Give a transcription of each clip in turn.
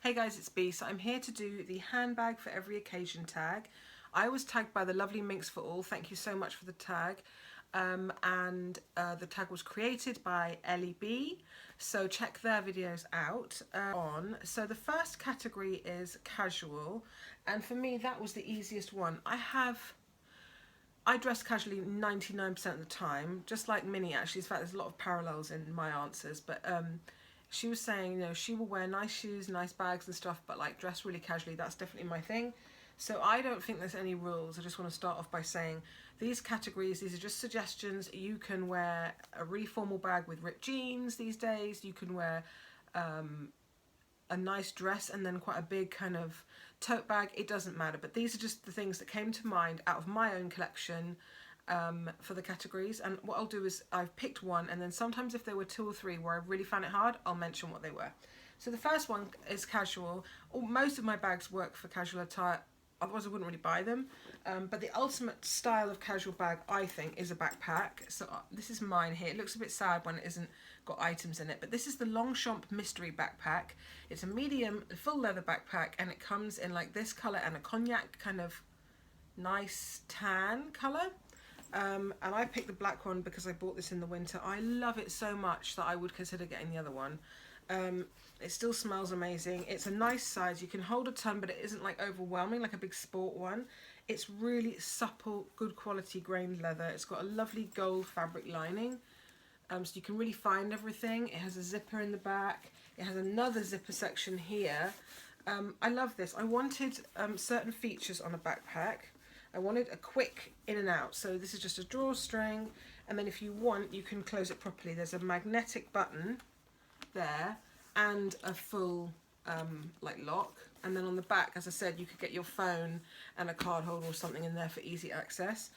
Hey guys, it's B. So I'm here to do the handbag for every occasion tag. I was tagged by the lovely Minx for All. Thank you so much for the tag. The tag was created by Ellie B. So check their videos out. So the first category is casual, and for me that was the easiest one. I dress casually 99% of the time, just like Minnie actually. In fact, there's a lot of parallels in my answers, but she was saying, you know, she will wear nice shoes, nice bags and stuff, but like dress really casually, that's definitely my thing. So I don't think there's any rules. I just want to start off by saying these categories, these are just suggestions. You can wear a really formal bag with ripped jeans these days. You can wear a nice dress and then quite a big kind of tote bag. It doesn't matter, but these are just the things that came to mind out of my own collection for the categories. And what I'll do is I've picked one, and then sometimes if there were two or three where I really found it hard, I'll mention what they were. So the first one is casual. Most of my bags work for casual attire, otherwise I wouldn't really buy them. But the ultimate style of casual bag, I think, is a backpack. So this is mine here. It looks a bit sad when it isn't got items in it, but this is the Longchamp Mystery Backpack. It's a medium full leather backpack, and it comes in like this colour and a cognac kind of nice tan colour. And I picked the black one because I bought this in the winter. I love it so much that I would consider getting the other one. It still smells amazing. It's a nice size. You can hold a ton, but it isn't like overwhelming like a big sport one. It's really supple, good quality grained leather. It's got a lovely gold fabric lining, so you can really find everything. It has a zipper in the back. It has another zipper section here. I love this. I wanted certain features on a backpack. I wanted a quick in and out. So this is just a drawstring, and then if you want, you can close it properly. There's a magnetic button there and a full like lock, and then on the back, as I said, you could get your phone and a card holder or something in there for easy access.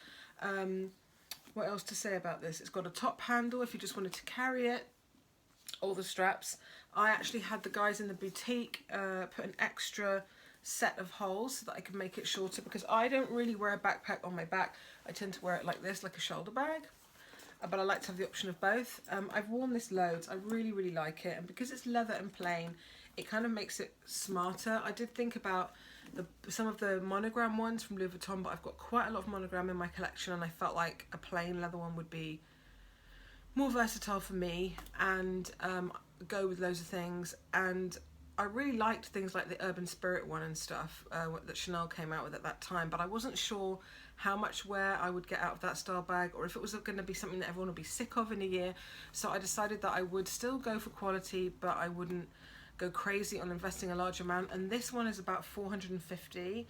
What else to say about this? It's got a top handle if you just wanted to carry it. All the straps. I actually had the guys in the boutique put an extra set of holes so that I could make it shorter, because I don't really wear a backpack on my back. I tend to wear it like this, like a shoulder bag. But I like to have the option of both. I've worn this loads. I really, really like it. And because it's leather and plain, it kind of makes it smarter. I did think about some of the monogram ones from Louis Vuitton, but I've got quite a lot of monogram in my collection, and I felt like a plain leather one would be more versatile for me and go with loads of things. And I really liked things like the Urban Spirit one and stuff that Chanel came out with at that time, but I wasn't sure how much wear I would get out of that style bag, or if it was going to be something that everyone would be sick of in a year. So I decided that I would still go for quality, but I wouldn't go crazy on investing a large amount. And this one is about £450,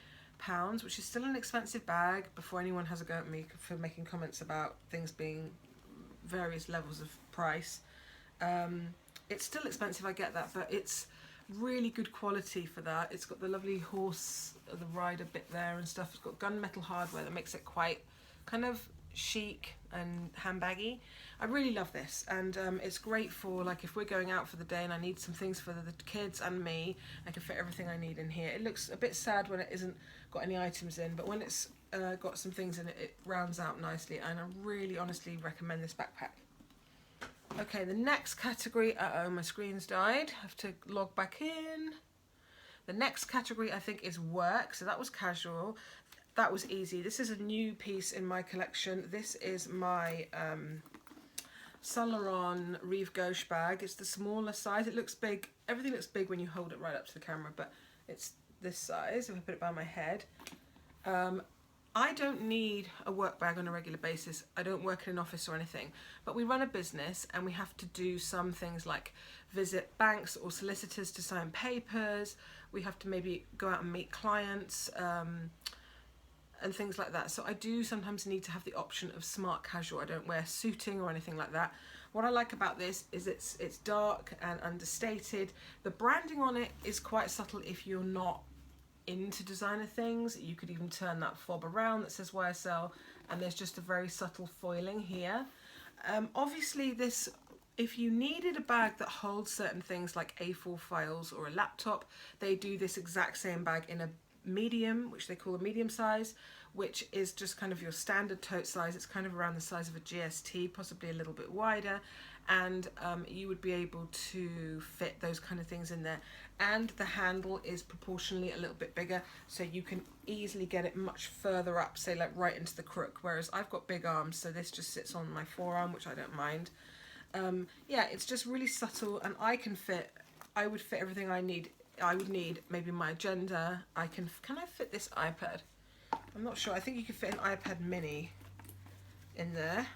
which is still an expensive bag, before anyone has a go at me for making comments about things being various levels of price. It's still expensive, I get that, but it's really good quality for that. It's got the lovely horse, the rider bit there and stuff. It's got gunmetal hardware that makes it quite kind of chic and handbaggy. I really love this, and it's great for like if we're going out for the day and I need some things for the kids and me. I can fit everything I need in here. It looks a bit sad when it isn't got any items in, but when it's got some things in it, it rounds out nicely, and I really honestly recommend this backpack. Okay, the next category, my screen's died. I have to log back in. The next category I think is work, so that was casual. That was easy. This is a new piece in my collection. This is my Saint Laurent Rive Gauche bag. It's the smaller size. It looks big. Everything looks big when you hold it right up to the camera, but it's this size if I put it by my head. I don't need a work bag on a regular basis. I don't work in an office or anything, but we run a business and we have to do some things like visit banks or solicitors to sign papers. We have to maybe go out and meet clients and things like that. So I do sometimes need to have the option of smart casual. I don't wear suiting or anything like that. What I like about this is it's dark and understated. The branding on it is quite subtle if you're not into designer things. You could even turn that fob around that says YSL, and there's just a very subtle foiling here. Obviously this, if you needed a bag that holds certain things like A4 files or a laptop, they do this exact same bag in a medium, which they call a medium size, which is just kind of your standard tote size. It's kind of around the size of a GST, possibly a little bit wider, and you would be able to fit those kind of things in there. And the handle is proportionally a little bit bigger, so you can easily get it much further up, say like right into the crook, whereas I've got big arms, so this just sits on my forearm, which I don't mind. Yeah, it's just really subtle, and I would fit everything I would need, maybe my agenda. Can I fit this iPad? I'm not sure. I think you can fit an iPad mini in there.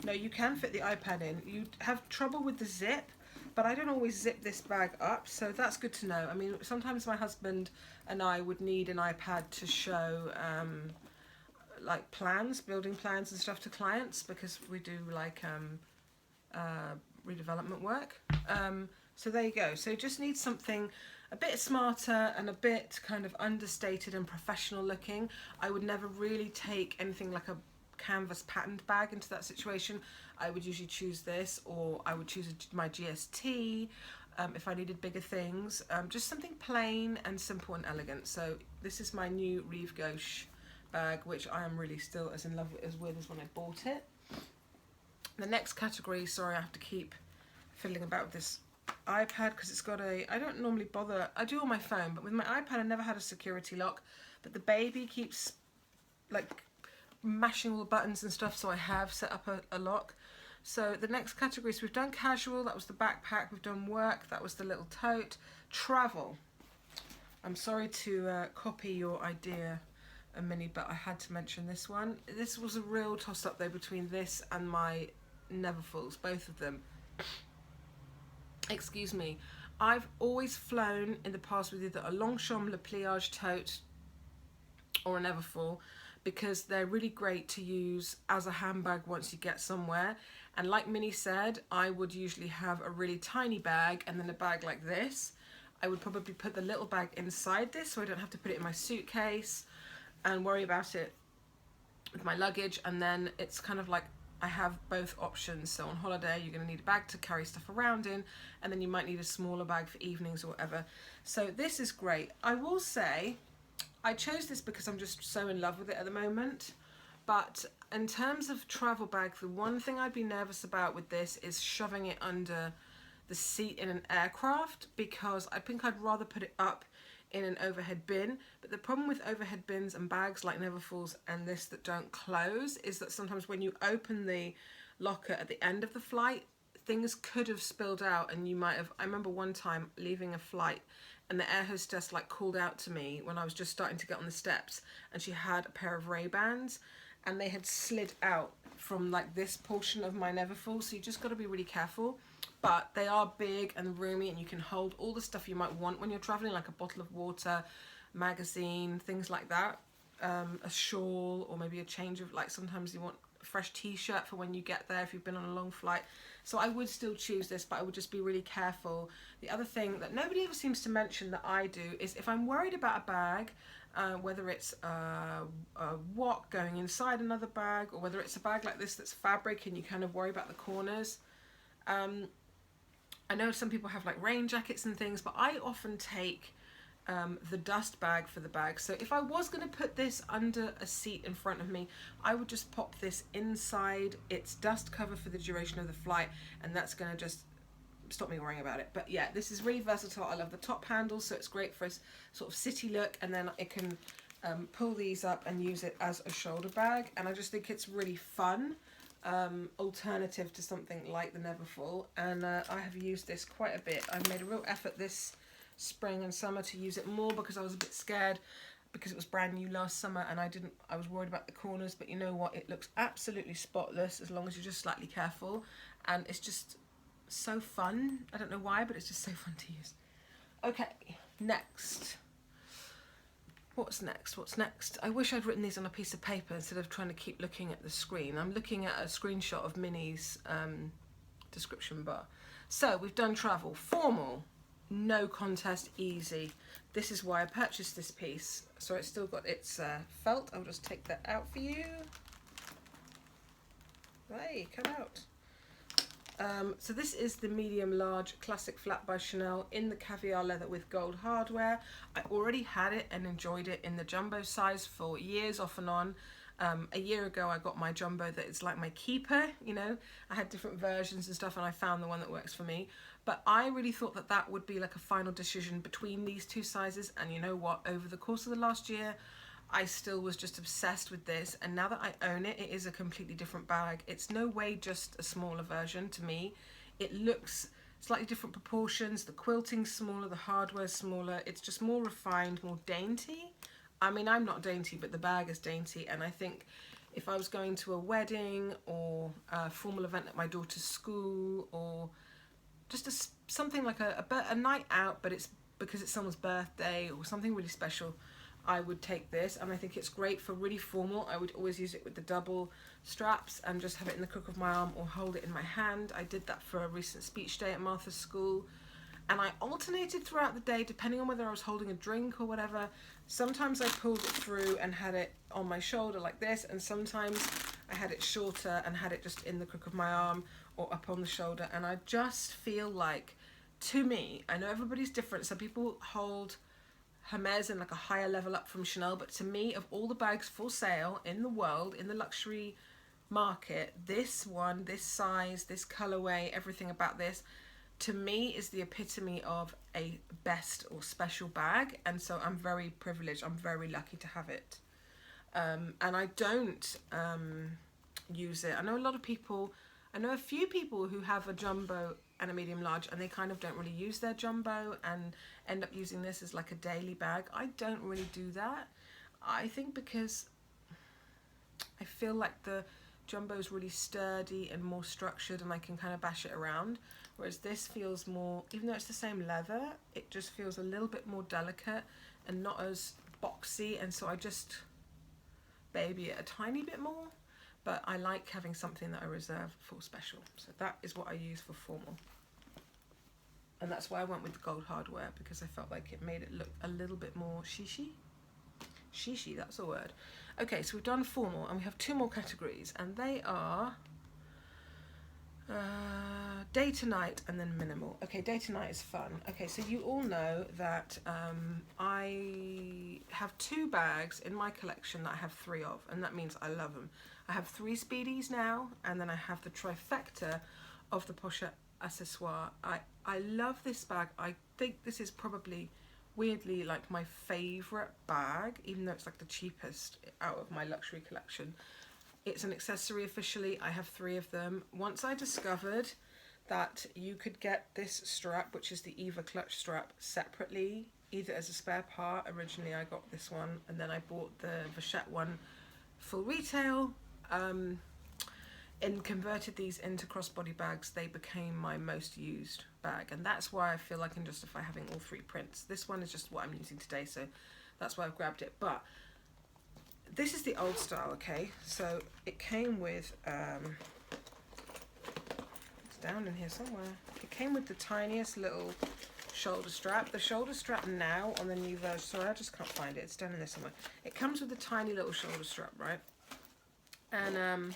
No, you can fit the iPad in. You have trouble with the zip, but I don't always zip this bag up, so that's good to know. I mean, sometimes my husband and I would need an iPad to show like building plans and stuff to clients, because we do like redevelopment work. So there you go. So you just need something a bit smarter and a bit kind of understated and professional looking. I would never really take anything like a canvas patterned bag into that situation. I would usually choose this, or I would choose my GST if I needed bigger things. Just something plain and simple and elegant. So this is my new Rive Gauche bag, which I am really still as in love with as when I bought it. The next category, sorry, I have to keep fiddling about with this iPad because it's got I don't normally bother, I do on my phone, but with my iPad I never had a security lock, but the baby keeps like mashing all the buttons and stuff, so I have set up a lock. So the next categories, we've done casual, that was the backpack, we've done work, that was the little tote. Travel, I'm sorry to copy your idea, Minnie, but I had to mention this one. This was a real toss up though between this and my Neverfulls, both of them. Excuse me. I've always flown in the past with either a Longchamp Le Pliage tote or a Neverfull, because they're really great to use as a handbag once you get somewhere. And like Minnie said, I would usually have a really tiny bag and then a bag like this. I would probably put the little bag inside this so I don't have to put it in my suitcase and worry about it with my luggage. And then it's kind of like I have both options. So on holiday you're going to need a bag to carry stuff around in, and then you might need a smaller bag for evenings or whatever. So this is great. I will say I chose this because I'm just so in love with it at the moment. But in terms of travel bag, the one thing I'd be nervous about with this is shoving it under the seat in an aircraft, because I think I'd rather put it up in an overhead bin. But the problem with overhead bins and bags like Neverfulls and this that don't close is that sometimes when you open the locker at the end of the flight, things could have spilled out, and you might have, I remember one time leaving a flight and the air hostess like called out to me when I was just starting to get on the steps, and she had a pair of Ray-Bans and they had slid out from like this portion of my Neverfull, so you just got to be really careful. But they are big and roomy, and you can hold all the stuff you might want when you're traveling, like a bottle of water, magazine, things like that, a shawl, or maybe a change of, like sometimes you want a fresh t-shirt for when you get there if you've been on a long flight. So I would still choose this, but I would just be really careful. The other thing that nobody ever seems to mention that I do is if I'm worried about a bag, whether it's a wok going inside another bag, or whether it's a bag like this that's fabric and you kind of worry about the corners. I know some people have like rain jackets and things, but I often take the dust bag for the bag. So if I was going to put this under a seat in front of me, I would just pop this inside its dust cover for the duration of the flight, and that's going to just stop me worrying about it. But yeah, this is really versatile. I love the top handle, so it's great for a sort of city look, and then it can pull these up and use it as a shoulder bag, and I just think it's really fun alternative to something like the Neverfull. And I have used this quite a bit. I've made a real effort this spring and summer to use it more, because I was a bit scared because it was brand new last summer and I was worried about the corners. But you know what, it looks absolutely spotless as long as you're just slightly careful, and it's just so fun. I don't know why, but it's just so fun to use. Okay, next. What's next? I wish I'd written these on a piece of paper instead of trying to keep looking at the screen. I'm looking at a screenshot of Minnie's description bar. So we've done travel. Formal, no contest, easy. This is why I purchased this piece. So it's still got its felt. I'll just take that out for you. Hey, come out. So this is the medium large classic flat by Chanel in the caviar leather with gold hardware. I already had it and enjoyed it in the jumbo size for years off and on. A year ago I got my jumbo that is like my keeper, you know. I had different versions and stuff and I found the one that works for me. But I really thought that that would be like a final decision between these two sizes, and you know what, over the course of the last year I still was just obsessed with this, and now that I own it, it is a completely different bag. It's no way just a smaller version to me. It looks slightly different proportions, the quilting's smaller, the hardware's smaller, it's just more refined, more dainty. I mean, I'm not dainty, but the bag is dainty, and I think if I was going to a wedding or a formal event at my daughter's school, or just something like a night out, but it's because it's someone's birthday or something really special, I would take this, and I think it's great for really formal. I would always use it with the double straps and just have it in the crook of my arm or hold it in my hand. I did that for a recent speech day at Martha's school, and I alternated throughout the day depending on whether I was holding a drink or whatever. Sometimes I pulled it through and had it on my shoulder like this, and sometimes I had it shorter and had it just in the crook of my arm or up on the shoulder. And I just feel like, to me, I know everybody's different, some people hold Hermes in like a higher level up from Chanel, but to me, of all the bags for sale in the world, in the luxury market, this one, this size, this colorway, everything about this, to me is the epitome of a best or special bag. And so I'm very privileged, I'm very lucky to have it. And I don't use it. I know a few people who have a jumbo and a medium large, and they kind of don't really use their jumbo and end up using this as like a daily bag. I don't really do that. I think because I feel like the jumbo is really sturdy and more structured, and I can kind of bash it around, whereas this feels more, even though it's the same leather, it just feels a little bit more delicate and not as boxy, and so I just baby it a tiny bit more. But I like having something that I reserve for special. So that is what I use for formal. And that's why I went with the gold hardware, because I felt like it made it look a little bit more shishi. Shishi, that's a word. Okay, so we've done formal, and we have two more categories, and they are day to night and then minimal. Okay, day to night is fun. Okay, so you all know that I have two bags in my collection that I have three of, and that means I love them. I have three Speedies now, and then I have the trifecta of the Pochette accessoire. I love this bag. I think this is probably weirdly like my favorite bag, even though it's like the cheapest out of my luxury collection. It's an accessory officially. I have three of them. Once I discovered that you could get this strap, which is the Eva clutch strap, separately, either as a spare part. Originally I got this one, and then I bought the Vachette one full retail, and converted these into crossbody bags. They became my most used bag, and that's why I feel I can justify having all three prints. This one is just what I'm using today, so that's why I've grabbed it. But this is the old style, okay? So it came with, it's down in here somewhere. It came with the tiniest little shoulder strap. The shoulder strap now on the new version, sorry, I just can't find it. It's down in there somewhere. It comes with a tiny little shoulder strap, right? And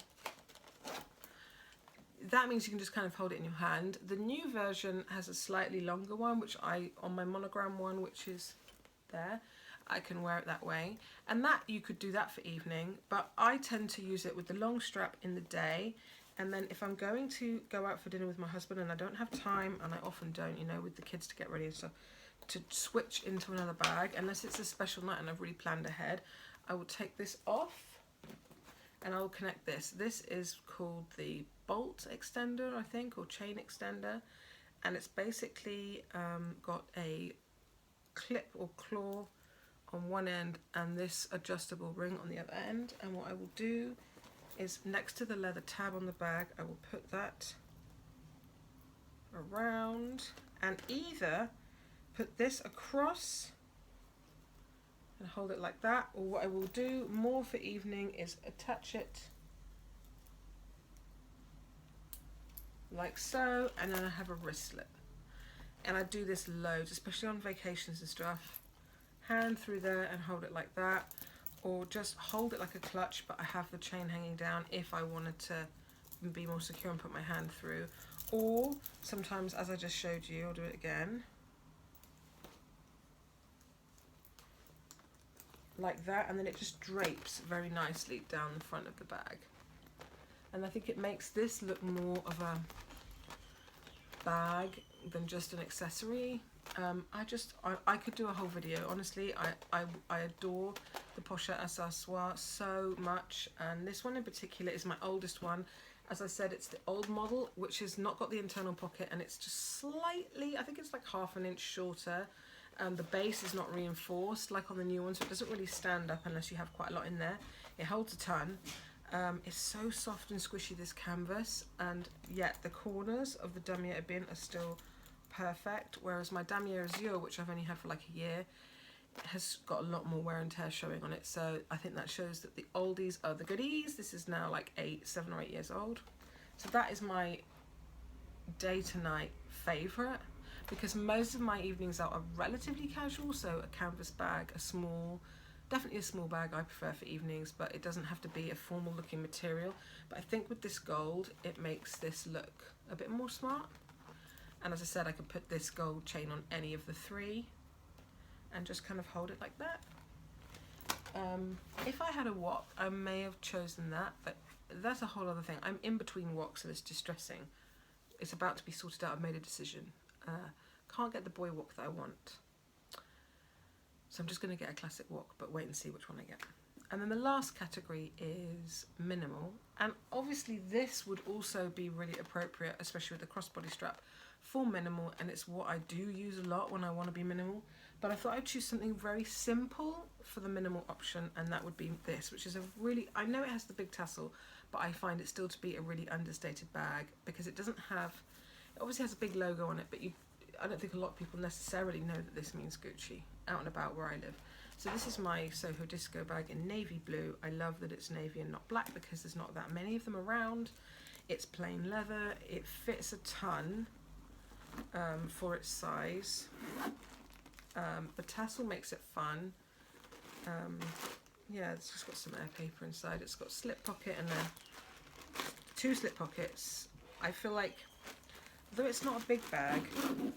that means you can just kind of hold it in your hand. The new version has a slightly longer one, which on my monogram one, which is there, I can wear it that way. And that, you could do that for evening, but I tend to use it with the long strap in the day. And then if I'm going to go out for dinner with my husband and I don't have time, and I often don't, you know, with the kids to get ready and stuff, to switch into another bag, unless it's a special night and I've really planned ahead, I will take this off and I will connect this. This is called the bolt extender, I think, or chain extender, and it's basically got a clip or claw on one end and this adjustable ring on the other end. And what I will do is, next to the leather tab on the bag, I will put that around and either put this across and hold it like that, or what I will do more for evening is attach it like so, and then I have a wristlet. And I do this loads, especially on vacations and stuff. Hand through there and hold it like that, or just hold it like a clutch, but I have the chain hanging down if I wanted to be more secure and put my hand through. Or sometimes, as I just showed you, I'll do it again. like that, and then it just drapes very nicely down the front of the bag. And I think it makes this look more of a bag than just an accessory. I could do a whole video, honestly. I adore the Pochette Accessoire so much, and this one in particular is my oldest one. As I said, it's the old model, which has not got the internal pocket, and it's just slightly, I think it's like half an inch shorter. The base is not reinforced like on the new one, so it doesn't really stand up unless you have quite a lot in there. It holds a ton. It's so soft and squishy, this canvas, and yet the corners of the damier ebin are still perfect, whereas my damier azur, which I've only had for like a year, has got a lot more wear and tear showing on it. So I think that shows that the oldies are the goodies. This is now like 7 or 8 years old. So that is my day to night favourite, because most of my evenings out are relatively casual. So a canvas bag, definitely a small bag I prefer for evenings, but it doesn't have to be a formal looking material. But I think with this gold, it makes this look a bit more smart. And as I said, I could put this gold chain on any of the three and just kind of hold it like that. If I had a wok, I may have chosen that, but that's a whole other thing. I'm in between woks, so it's distressing. It's about to be sorted out. I've made a decision. Can't get the boy wok that I want. So I'm just going to get a classic wok, but wait and see which one I get. And then the last category is minimal. And obviously this would also be really appropriate, especially with the crossbody strap, for minimal. And it's what I do use a lot when I want to be minimal. But I thought I'd choose something very simple for the minimal option, and that would be this, which is I know it has the big tassel, but I find it still to be a really understated bag, because it obviously has a big logo on it, but I don't think a lot of people necessarily know that this means Gucci out and about where I live. So this is my Soho Disco bag in navy blue. I love that it's navy and not black, because there's not that many of them around. It's plain leather. It fits a ton for its size. The tassel makes it fun. Yeah, it's just got some air paper inside. It's got a slip pocket and then 2 slip pockets. I feel like, though it's not a big bag,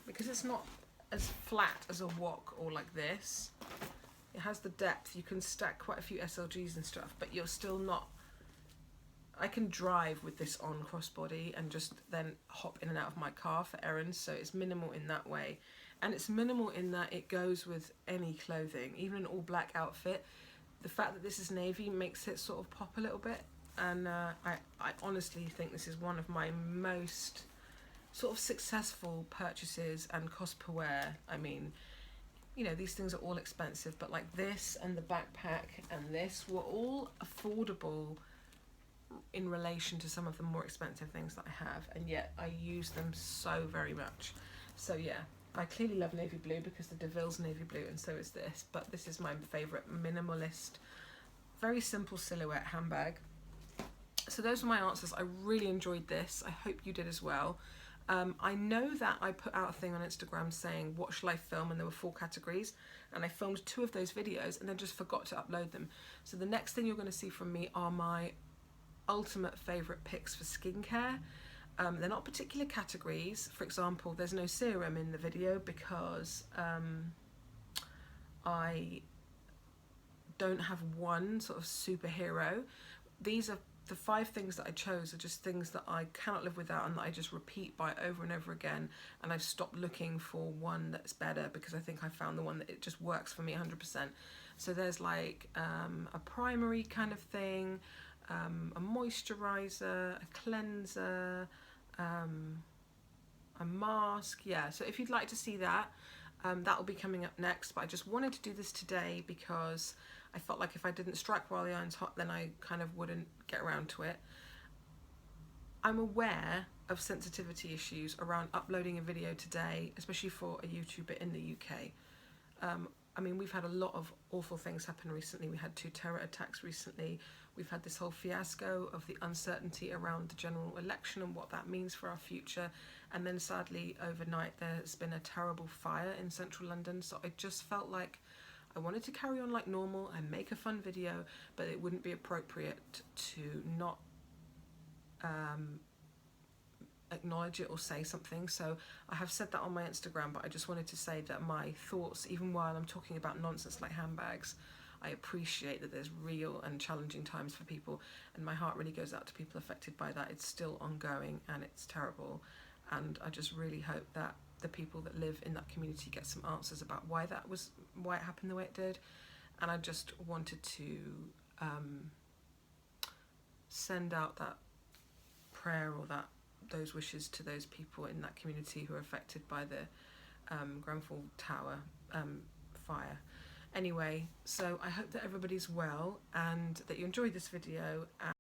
because it's not as flat as a wok or like this, it has the depth. You can stack quite a few SLGs and stuff, but you're still not, I can drive with this on crossbody and just then hop in and out of my car for errands, so it's minimal in that way. And it's minimal in that it goes with any clothing, even an all black outfit. The fact that this is navy makes it sort of pop a little bit, and I honestly think this is one of my most sort of successful purchases and cost per wear. I mean, you know, these things are all expensive, but like this and the backpack and this were all affordable in relation to some of the more expensive things that I have, and yet I use them so very much. So yeah, I clearly love navy blue because the DeVille's navy blue, and so is this, but this is my favourite minimalist, very simple silhouette handbag. So those are my answers. I really enjoyed this. I hope you did as well. I know that I put out a thing on Instagram saying what shall I film, and there were 4 categories, and I filmed 2 of those videos and then just forgot to upload them. So the next thing you're going to see from me are my ultimate favourite picks for skincare. They're not particular categories. For example, there's no serum in the video because I don't have one sort of superhero. These are the 5 things that I chose are just things that I cannot live without and that I just repeat by over and over again, and I've stopped looking for one that's better because I think I found the one that it just works for me 100%. So there's like a primary kind of thing, a moisturizer, a cleanser, a mask. Yeah, so if you'd like to see that, that will be coming up next, but I just wanted to do this today because I felt like if I didn't strike while the iron's hot, then I kind of wouldn't get around to it. I'm aware of sensitivity issues around uploading a video today, especially for a YouTuber in the UK. I mean, we've had a lot of awful things happen recently. We had 2 terror attacks recently. We've had this whole fiasco of the uncertainty around the general election and what that means for our future. And then sadly, overnight, there's been a terrible fire in central London. So I just felt like I wanted to carry on like normal and make a fun video, but it wouldn't be appropriate to not acknowledge it or say something. So I have said that on my Instagram, but I just wanted to say that my thoughts, even while I'm talking about nonsense like handbags, I appreciate that there's real and challenging times for people, and my heart really goes out to people affected by that. It's still ongoing and it's terrible, and I just really hope that the people that live in that community get some answers about why it happened the way it did. And I just wanted to send out that prayer or those wishes to those people in that community who are affected by the Grenfell Tower fire. Anyway, so I hope that everybody's well and that you enjoyed this video.